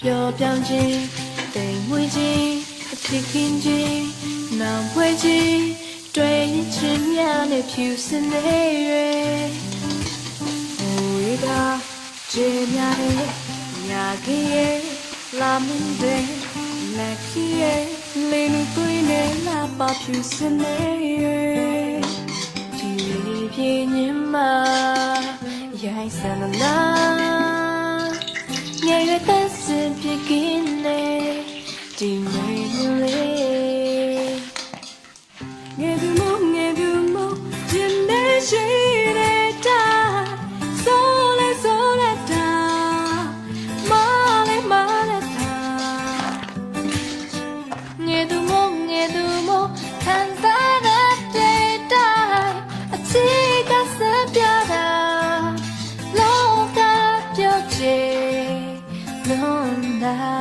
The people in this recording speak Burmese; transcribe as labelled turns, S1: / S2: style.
S1: ပြောပြောင်းခြင်းတိမ်မွေးခြင်းအဖြစ်ခင်ခြင်းနောင်ပွဲခြင်းတွေ့ရင်ချင်းများနဲ့ဖြူစင်နေရွယ်ဘူရီကကျေများရဲ့ညာကြီးရဲ့လာမင်းတဲ့လက်ကြီးရဲ့လေးလူပွေးနဲ့လာပါဖြူစင်နေရွယ်ဒီပြင်းညမှာရိုင်းစံလာငယ်ရွယ်တဲ့စင်ပြကင်းနေဒီမေလေးငယ်သူမကျင်းနေရှိနေတာဆိုလေတာမာလေတာငယ်သူမခံစားတဲ့တာအချစ်ကစပြတာလောကပြောချင်လုံးတာ